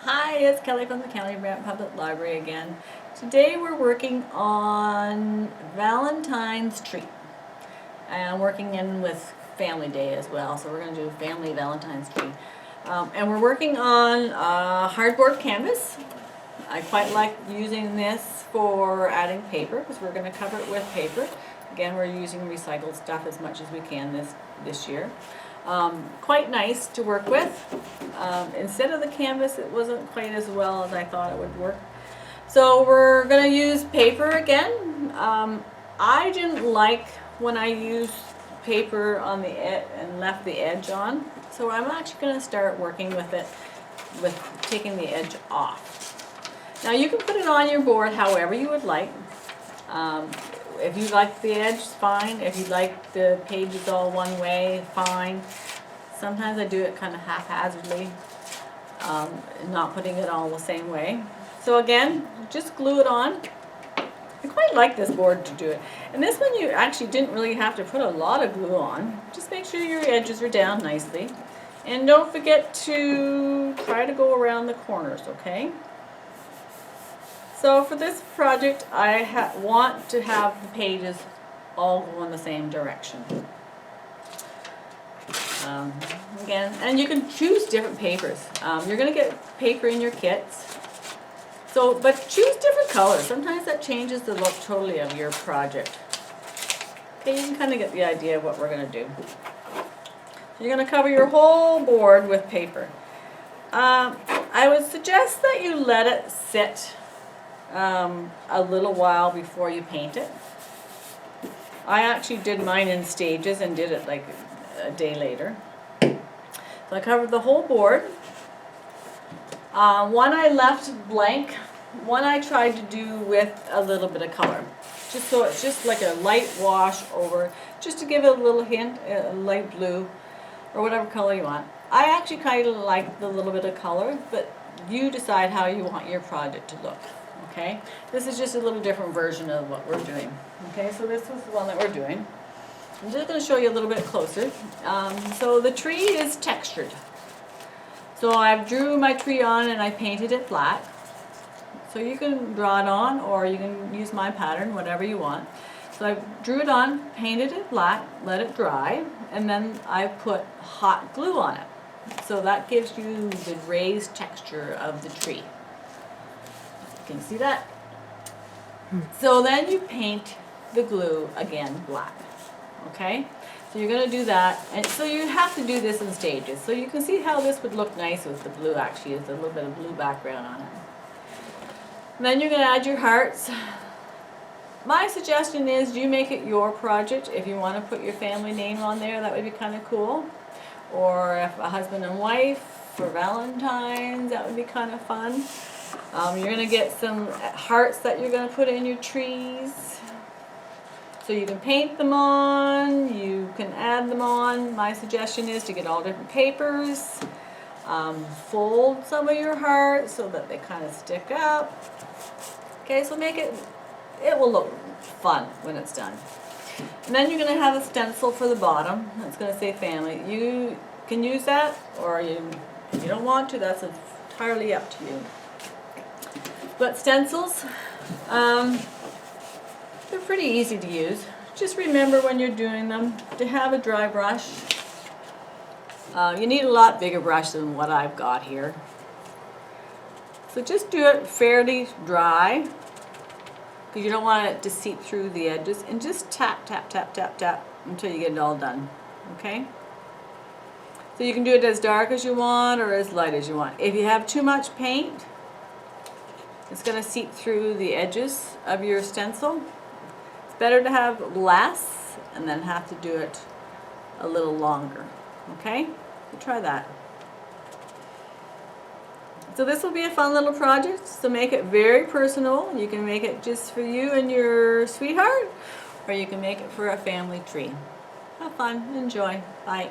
Hi, it's Kelly from the County Brant Public Library again. Today we're working on Valentine's tree. And I'm working in with Family Day as well, so we're going to do a family Valentine's tree. And we're working on hardboard canvas. I quite like using this for adding paper because we're going to cover it with paper. Again, we're using recycled stuff as much as we can this year. Quite nice to work with. Instead of the canvas, it wasn't quite as well as I thought it would work. So we're going to use paper again. I didn't like when I used paper on the edge and left the edge on. So I'm actually going to start working with it with taking the edge off. Now you can put it on your board however you would like. If you like the edge, fine. If you like the pages all one way, fine. Sometimes I do it kind of haphazardly, not putting it all the same way. So again, just glue it on. I quite like this board to do it. And this one you actually didn't really have to put a lot of glue on. Just make sure your edges are down nicely. And don't forget to try to go around the corners, okay? So for this project, I want to have the pages all go in the same direction. Again, and you can choose different papers. You're going to get paper in your kits. So, but choose different colors. Sometimes that changes the look totally of your project. Okay, you can kind of get the idea of what we're going to do. You're going to cover your whole board with paper. I would suggest that you let it sit a little while before you paint it. I actually did mine in stages and did it like a day later. So I covered the whole board. One I left blank, one I tried to do with a little bit of color. Just so it's just like a light wash over, just to give it a little hint, light blue or whatever color you want. I actually kind of like the little bit of color, but you decide how you want your project to look. Okay, this is just a little different version of what we're doing. Okay, so this was the one that we're doing. I'm just going to show you a little bit closer. So the tree is textured. So I drew my tree on and I painted it black. So you can draw it on or you can use my pattern, whatever you want. So I drew it on, painted it black, let it dry, and then I put hot glue on it. So that gives you the raised texture of the tree. You can see that. So then you paint the glue again black. Okay? So you're going to do that. And so you have to do this in stages. So you can see how this would look nice with the blue actually. There's a little bit of blue background on it. And then you're going to add your hearts. My suggestion is you make it your project. If you want to put your family name on there, that would be kind of cool. Or if a husband and wife for Valentine's, that would be kind of fun. You're going to get some hearts that you're going to put in your trees. So you can paint them on, you can add them on. My suggestion is to get all different papers. Fold some of your hearts so that they kind of stick up. Okay, so make it will look fun when it's done. And then you're going to have a stencil for the bottom. It's going to say family. You can use that, or if you don't want to, that's entirely up to you. But stencils, they're pretty easy to use. Just remember when you're doing them to have a dry brush. You need a lot bigger brush than what I've got here. So just do it fairly dry because you don't want it to seep through the edges, and just tap, tap, tap, tap, tap until you get it all done. Okay? So you can do it as dark as you want or as light as you want. If you have too much paint, it's going to seep through the edges of your stencil. It's better to have less and then have to do it a little longer. Okay? So try that. So this will be a fun little project. So make it very personal. You can make it just for you and your sweetheart, or you can make it for a family tree. Have fun. Enjoy. Bye.